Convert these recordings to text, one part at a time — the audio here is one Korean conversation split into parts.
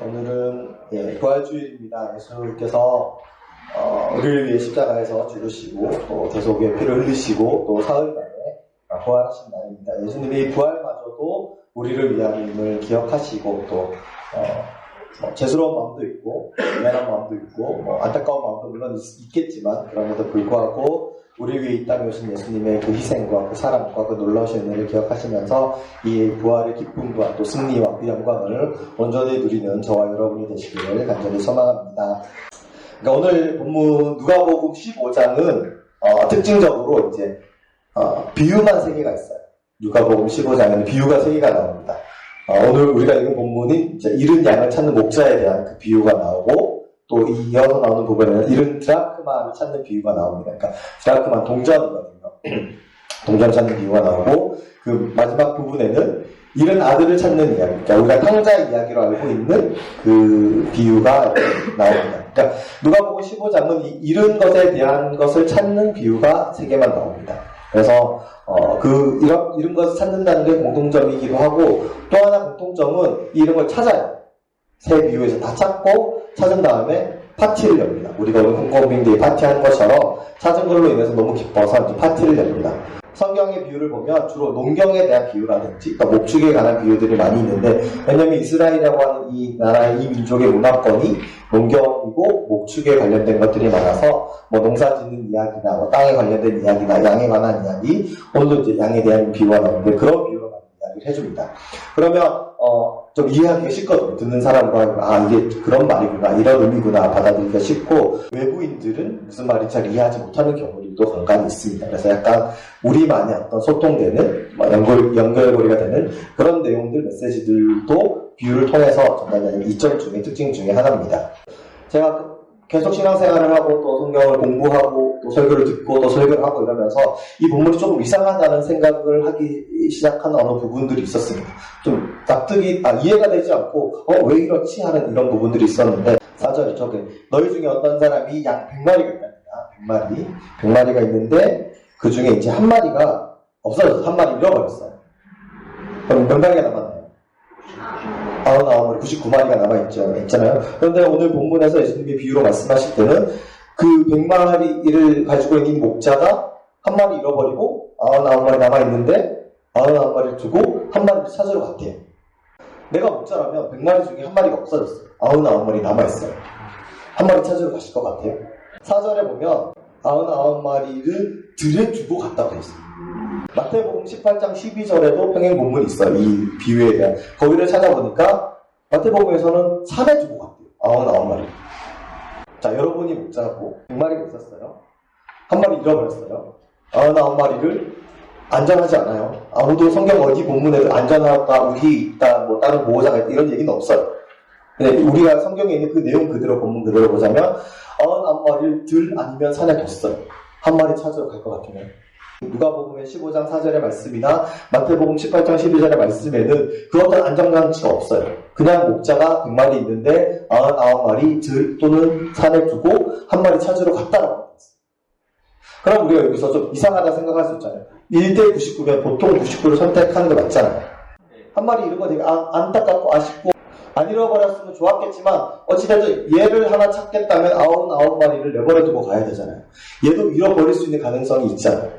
오늘은 부활주일입니다. 예수님께서 우리를 위해 십자가에서 죽으시고 또 대속의 피를 흘리시고 또 사흘 만에 부활하신 날입니다. 예수님이 부활마저도 우리를 위함을 기억하시고 또 죄스러운 마음도 있고 미안한 마음도 있고 안타까운 마음도 물론 있겠지만 그럼에도 불구하고 우리 위해 이 땅에 오신 예수님의 그 희생과 그 사랑과 그 놀라우신 은혜를 기억하시면서 이 부활의 기쁨과 또 승리와 그 영광을 온전히 누리는 저와 여러분이 되시기를 간절히 소망합니다. 그러니까 오늘 본문 누가복음 15장은 특징적으로 이제 비유만 3개가 있어요. 누가복음 15장에는 비유가 3개가 나옵니다. 오늘 우리가 읽은 본문인 이제 잃은 양을 찾는 목자에 대한 그 비유가 나오고 또 이어서 나오는 부분에는 잃은 드라크마를 찾는 비유가 나옵니다. 그러니까 드라크마 동전이거든요. 동전 찾는 비유가 나오고 그 마지막 부분에는 잃은 아들을 찾는 이야기, 그러니까 우리가 탕자 이야기로 알고 있는 그 비유가 나옵니다. 그러니까 누가복음 15장은 이 잃은 것에 대한 것을 찾는 비유가 3개만 나옵니다. 그래서 잃은 것을 찾는다는 게 공통점이기도 하고 또 하나 공통점은 이 잃은 걸 찾아요. 3 비유에서 다 찾고 찾은 다음에 파티를 엽니다. 우리가 오늘 홍콩빙대에 파티하는 것처럼 찾은 걸로 인해서 너무 기뻐서 이제 파티를 엽니다. 성경의 비유를 보면 주로 농경에 대한 비유라든지 목축에 관한 비유들이 많이 있는데 왜냐하면 이스라엘이라고 하는 이 나라의 이 민족의 문화권이 농경이고 목축에 관련된 것들이 많아서 농사 짓는 이야기나 땅에 관련된 이야기나 양에 관한 이야기 오늘도 이제 양에 대한 비유가 나오는데 그런 비유로 많은 이야기를 해줍니다. 그러면 좀 이해하기가 쉽거든요. 듣는 사람과 이게 그런 말이구나 이런 의미구나 받아들이기가 쉽고 외부인들은 무슨 말인지 잘 이해하지 못하는 경우들도 간간히 있습니다. 그래서 약간 우리만의 어떤 소통되는 연결고리가 되는 그런 내용들 메시지들도 비유를 통해서 전달되는 이점 중에 특징 중에 하나입니다. 제가 계속 신앙생활을 하고 또 성경을 공부하고 또 설교를 듣고 또 설교를 하고 이러면서 이 본문이 조금 이상하다는 생각을 하기 시작한 어느 부분들이 있었습니다. 좀 납득이 이해가 되지 않고 왜 이렇지 하는 이런 부분들이 있었는데 4절이죠. 너희 중에 어떤 사람이 양 100마리가 있답니다. 100마리가 있는데 그 중에 이제 한 마리가 없어져서 한 마리 잃어버렸어요. 그럼 몇 마리가 남았나요? 99마리, 99마리가 있잖아요. 그런데 오늘 본문에서 예수님이 비유로 말씀하실 때는 그 100마리를 가지고 있는 이 목자가 한 마리 잃어버리고 99마리 남아있는데 99마리를 두고 한 마리를 찾으러 갔대요. 내가 목자라면 100마리 중에 한 마리가 없어졌어요. 99마리 남아있어요. 한 마리 찾으러 가실 것 같아요. 4절에 보면 99마리를 들에 두고 갔다고 되어 있어요. 마태복음 18장 12절에도 평행 본문이 있어요. 이 비유에 대한. 거기를 찾아보니까 마태복음에서는 산에 두고 갔대요. 99마리. 자, 여러분이 목자고 100마리가 있었어요. 한 마리 잃어버렸어요. 99마리를 안전하지 않아요. 아무도 성경 어디 본문에도 안전하다, 우리 있다, 다른 보호자가 있다 이런 얘기는 없어요. 근데 우리가 성경에 있는 그 내용 그대로 본문 그대로 보자면 99마리를 들 아니면 산에 뒀어요. 한 마리 찾으러 갈 것 같으면. 누가복음의 15장 4절의 말씀이나 마태복음 18장 12절의 말씀에는 그 어떤 안전장치가 없어요. 그냥 목자가 100마리 있는데 99마리 들 또는 산에 두고 한 마리 찾으러 갔다라고 합니다. 그럼 우리가 여기서 좀 이상하다 생각할 수 있잖아요. 1대 99면 보통 99를 선택하는 게 맞잖아요. 한 마리 잃은 거 되게 안타깝고 아쉽고 안 잃어버렸으면 좋았겠지만 어찌됐든 얘를 하나 찾겠다면 99마리를 내버려두고 가야 되잖아요. 얘도 잃어버릴 수 있는 가능성이 있잖아요.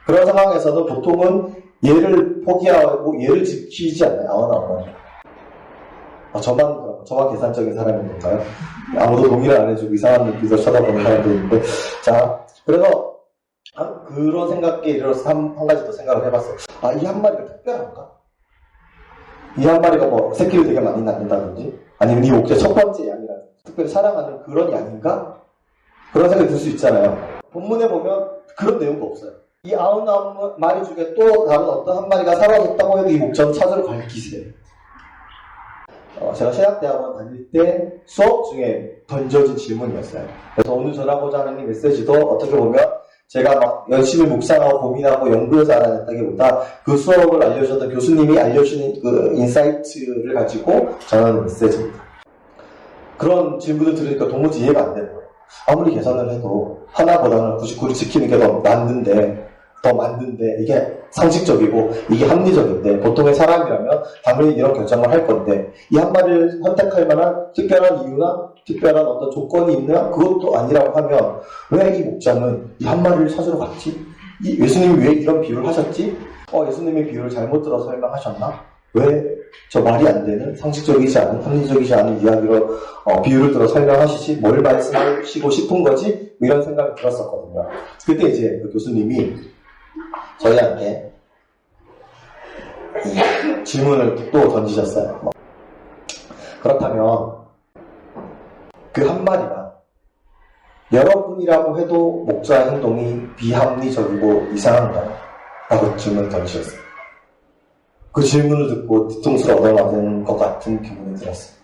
그런 상황에서는 보통은 얘를 포기하고 얘를 지키지 않나요? 99마리. 저만 계산적인 사람인 건가요? 아무도 동의를 안 해주고 이상한 눈빛으로 쳐다보는 사람도 있는데 자, 그래서 그런 생각에 이르러서 한 가지 더 생각을 해봤어요. 이 한 마리가 특별한가? 이 한 마리가 새끼를 되게 많이 낳는다든지 아니면 이 목자 첫 번째 양이라든지 특별히 사랑하는 그런 양인가? 그런 생각이 들 수 있잖아요. 본문에 보면 그런 내용도 없어요. 이 99마리 중에 또 다른 어떤 한 마리가 사라졌다고 해도 이 목자는 찾으러 갈 기세예요. 제가 신학대학원 다닐 때 수업 중에 던져진 질문이었어요. 그래서 오늘 전하고자 하는 이 메시지도 어떻게 보면 제가 열심히 묵상하고 고민하고 연구해서 알아냈다기보다 그 수업을 알려주셨던 교수님이 알려주는 그 인사이트를 가지고 전하는 메시지입니다. 그런 질문을 들으니까 도무지 이해가 안 되는 거예요. 아무리 계산을 해도 하나보다는 99를 지키는 게 더 낫는데 더 만든데 이게 상식적이고 이게 합리적인데 보통의 사람이라면 당연히 이런 결정을 할 건데 이 한 마리를 선택할 만한 특별한 이유나 특별한 어떤 조건이 있나? 그것도 아니라고 하면 왜 이 목자는 이 한 마리를 찾으러 갔지? 예수님이 왜 이런 비유를 하셨지? 예수님의 비유를 잘못 들어서 설명하셨나? 왜 저 말이 안 되는 상식적이지 않은 합리적이지 않은 이야기로 비유를 들어 설명하시지? 뭘 말씀하시고 싶은 거지? 이런 생각이 들었었거든요. 그때 이제 그 교수님이 저희한테 이 질문을 또 던지셨어요. 그렇다면 그 한 마리가 여러분이라고 해도 목자의 행동이 비합리적이고 이상한가요? 라고 질문을 던지셨어요. 그 질문을 듣고 뒤통수를 얻어맞은 것 같은 기분이 들었어요.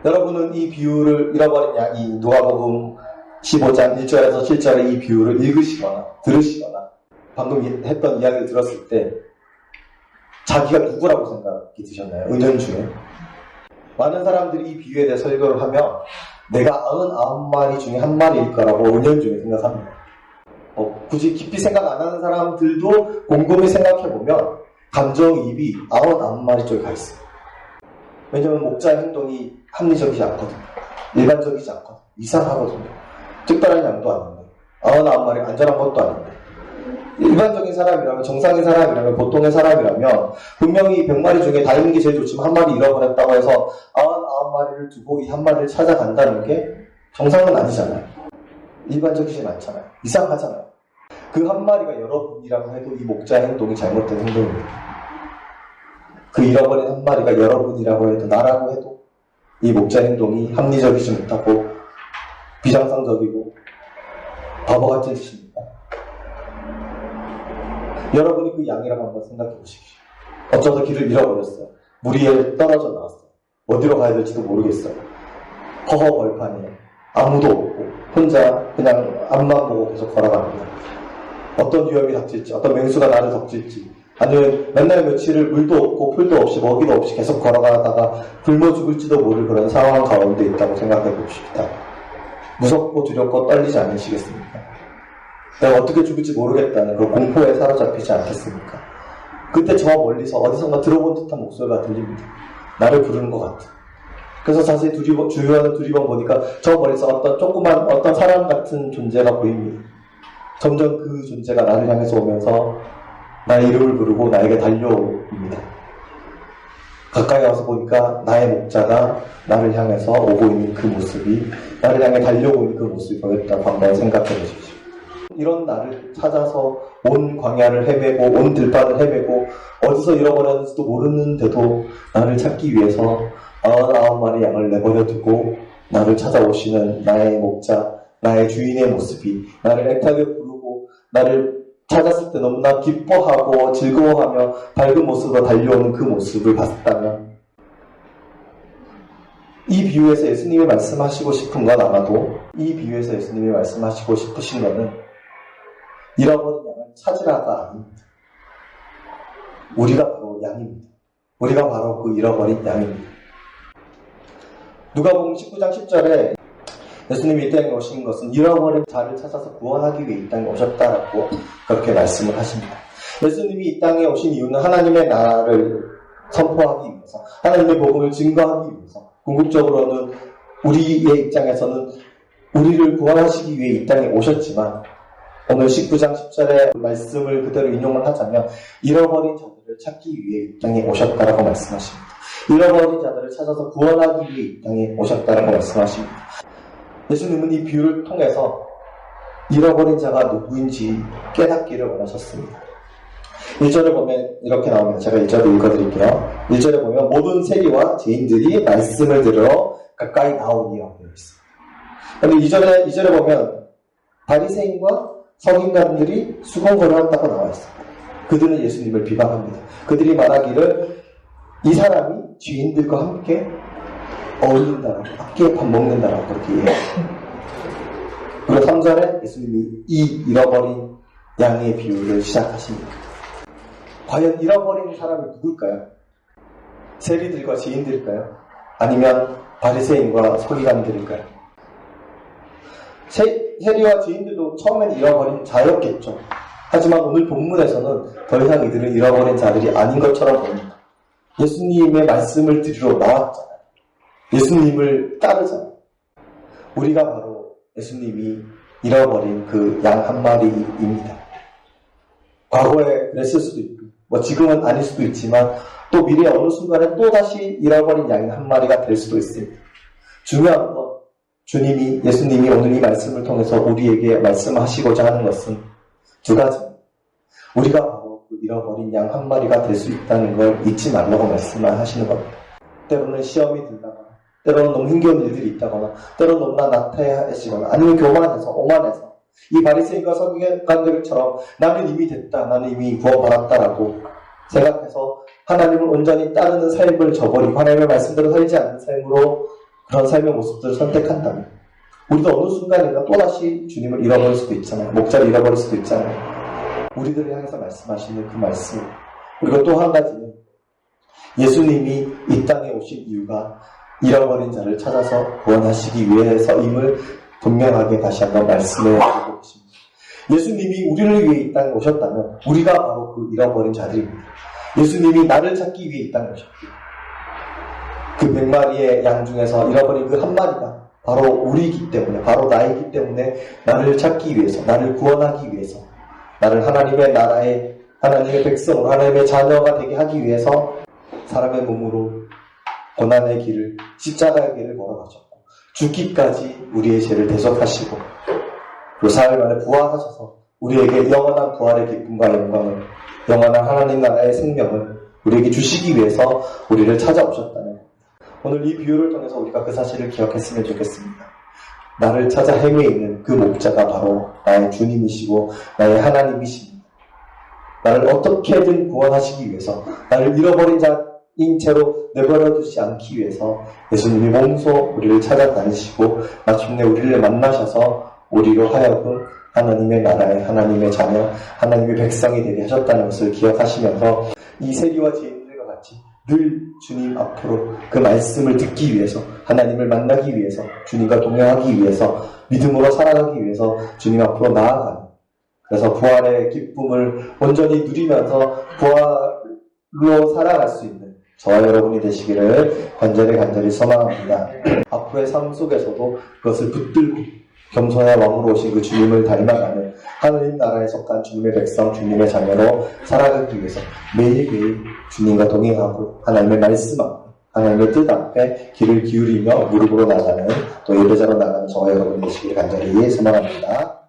여러분은 이 비유를 잃어버린 이 누가복음 15장 1절에서 7절의 이 비유를 읽으시거나 들으시거나 방금 했던 이야기를 들었을 때 자기가 누구라고 생각이 드셨나요? 은연중에 많은 사람들이 이 비유에 대해 설교를 하면 내가 99마리 중에 한 마리일 거라고 은연중에 생각합니다. 굳이 깊이 생각 안 하는 사람들도 곰곰이 생각해보면 감정이입이 99마리 쪽에 가 있어요. 왜냐면 목자의 행동이 합리적이지 않거든요. 일반적이지 않거든요. 이상하거든요. 특별한 양도 아닌데 99마리 안전한 것도 아닌데 일반적인 사람이라면 정상의 사람이라면 보통의 사람이라면 분명히 100마리 중에 다 있는 게 제일 좋지만 한 마리 잃어버렸다고 해서 99마리를 두고 이 한 마리를 찾아간다는 게 정상은 아니잖아요. 일반적이진 않잖아요. 이상하잖아요. 그 한 마리가 여러분이라고 해도 이 목자의 행동이 잘못된 행동입니다. 그 잃어버린 한 마리가 여러분이라고 해도 나라고 해도 이 목자의 행동이 합리적이지 못하고 비정상적이고 바보 같은 짓입니다. 여러분이 그 양이라고 한번 생각해 보십시오. 어쩌다 길을 잃어버렸어요. 물 위에 떨어져 나왔어요. 어디로 가야 될지도 모르겠어요. 허허 벌판에 아무도 없고 혼자 그냥 앞만 보고 계속 걸어갑니다. 어떤 위험이 닥칠지, 어떤 맹수가 나를 덮칠지, 아니면 맨날 며칠을 물도 없고 풀도 없이 먹이도 없이 계속 걸어가다가 굶어 죽을지도 모를 그런 상황 가운데 있다고 생각해 봅시다. 무섭고 두렵고 떨리지 않으시겠습니까? 내가 어떻게 죽을지 모르겠다는 그 공포에 사로잡히지 않겠습니까? 그때 저 멀리서 어디선가 들어본 듯한 목소리가 들립니다. 나를 부르는 것 같아. 그래서 자세히 주변을 두리번 보니까 저 멀리서 어떤 사람 같은 존재가 보입니다. 점점 그 존재가 나를 향해서 오면서 나의 이름을 부르고 나에게 달려옵니다. 가까이 와서 보니까 나의 목자가 나를 향해서 오고 있는 그 모습이, 나를 향해 달려오고 있는 그 모습이 보였다고 한번 생각해 보십시오. 이런 나를 찾아서 온 광야를 헤매고 온 들판을 헤매고 어디서 잃어버렸는지도 모르는데도 나를 찾기 위해서 99마리 양을 내버려 두고 나를 찾아오시는 나의 목자, 나의 주인의 모습이, 나를 애타게 부르고 나를 찾았을 때 너무나 기뻐하고 즐거워하며 밝은 모습으로 달려오는 그 모습을 봤다면 이 비유에서 예수님이 말씀하시고 싶은 건 아마도 이 비유에서 예수님이 말씀하시고 싶으신 거는 잃어버린 양을 찾으라가 아닙니다. 우리가 바로 양입니다. 우리가 바로 그 잃어버린 양입니다. 누가복음 19장 10절에 예수님이 이 땅에 오신 것은 잃어버린 자를 찾아서 구원하기 위해 이 땅에 오셨다라고 그렇게 말씀을 하십니다. 예수님이 이 땅에 오신 이유는 하나님의 나라를 선포하기 위해서, 하나님의 복음을 증거하기 위해서, 궁극적으로는 우리의 입장에서는 우리를 구원하시기 위해 이 땅에 오셨지만 오늘 19장 10절의 말씀을 그대로 인용을 하자면 잃어버린 자들을 찾기 위해 이 땅에 오셨다라고 말씀하십니다. 잃어버린 자들을 찾아서 구원하기 위해 이 땅에 오셨다라고 말씀하십니다. 예수님은 이 비유를 통해서 잃어버린 자가 누구인지 깨닫기를 원하셨습니다. 1절을 보면 이렇게 나옵니다. 제가 1절을 읽어드릴게요. 1절에 보면 모든 세리와 죄인들이 말씀을 들으러 가까이 나오니라고 되어 있습니다. 그런데 2절에 보면 바리새인과 서기관들이 수군거려 한다고 나와 있습니다. 그들은 예수님을 비방합니다. 그들이 말하기를 이 사람이 죄인들과 함께 어울린다라고, 함께 밥 먹는다라고 그렇게 얘기해요. 그리고 3절에 예수님이 이 잃어버린 양의 비유를 시작하십니다. 과연 잃어버린 사람이 누굴까요? 세리들과 죄인들일까요? 아니면 바리새인과 서기관들일까요? 세리와 죄인들도 처음엔 잃어버린 자였겠죠. 하지만 오늘 본문에서는 더 이상 이들은 잃어버린 자들이 아닌 것처럼 보입니다. 예수님의 말씀을 들으러 나왔잖아요. 예수님을 따르잖아요. 우리가 바로 예수님이 잃어버린 그 양 한 마리입니다. 과거에 그랬을 수도 있고, 지금은 아닐 수도 있지만, 또 미래의 어느 순간에 또다시 잃어버린 양이 한 마리가 될 수도 있습니다. 중요한 건, 예수님이 오늘 이 말씀을 통해서 우리에게 말씀하시고자 하는 것은 두 가지입니다. 우리가 바로 그 잃어버린 양 한 마리가 될 수 있다는 걸 잊지 말라고 말씀을 하시는 겁니다. 때로는 시험이 들다거나, 때로는 너무 힘겨운 일들이 있다거나, 때로는 너무나 나태해지거나, 아니면 교만해서, 오만해서, 이 바리새인과 서기관들처럼 나는 이미 됐다, 나는 이미 구원받았다라고 생각해서 하나님을 온전히 따르는 삶을 저버리고 하나님의 말씀대로 살지 않는 삶으로 그런 삶의 모습들을 선택한다면 우리도 어느 순간인가 또다시 주님을 잃어버릴 수도 있잖아요. 목자를 잃어버릴 수도 있잖아요. 우리들을 향해서 말씀하시는 그 말씀. 그리고 또 한 가지는 예수님이 이 땅에 오신 이유가 잃어버린 자를 찾아서 구원하시기 위해서임을 분명하게 다시 한번 말씀해 주고 계십니다. 예수님이 우리를 위해 이 땅에 오셨다면 우리가 바로 그 잃어버린 자들입니다. 예수님이 나를 찾기 위해 이 땅에 오셨고 그 100마리의 양 중에서 잃어버린 그 한 마리가 바로 우리이기 때문에, 바로 나이기 때문에 나를 찾기 위해서, 나를 구원하기 위해서, 나를 하나님의 나라의, 하나님의 백성으로, 하나님의 자녀가 되게 하기 위해서 사람의 몸으로 고난의 길을, 십자가의 길을 걸어가셨고 죽기까지 우리의 죄를 대속하시고 그 사흘 만에 부활하셔서 우리에게 영원한 부활의 기쁨과 영광을, 영원한 하나님 나라의 생명을 우리에게 주시기 위해서 우리를 찾아오셨다는 겁니다. 오늘 이 비유를 통해서 우리가 그 사실을 기억했으면 좋겠습니다. 나를 찾아 헤매 있는 그 목자가 바로 나의 주님이시고 나의 하나님이십니다. 나를 어떻게든 구원하시기 위해서, 나를 잃어버린 자인 채로 내버려 두지 않기 위해서 예수님이 몸소 우리를 찾아다니시고 마침내 우리를 만나셔서 우리로 하여금 하나님의 나라의, 하나님의 자녀, 하나님의 백성이 되게 하셨다는 것을 기억하시면서 이 세리와 죄인들과 같이 늘 주님 앞으로 그 말씀을 듣기 위해서, 하나님을 만나기 위해서, 주님과 동행하기 위해서, 믿음으로 살아가기 위해서 주님 앞으로 나아가는, 그래서 부활의 기쁨을 온전히 누리면서 부활로 살아갈 수 있는 저와 여러분이 되시기를 간절히 소망합니다. 앞으로의 삶 속에서도 그것을 붙들고 겸손한 왕으로 오신 그 주님을 닮아가는 하나님 나라에 속한 주님의 백성, 주님의 자녀로 살아가기 위해서 매일매일 주님과 동행하고 하나님의 말씀 앞에, 하나님의 뜻 앞에 귀를 기울이며 무릎으로 나가는, 또 예배자로 나가는 저와 여러분이 되시기를 간절히 소망합니다.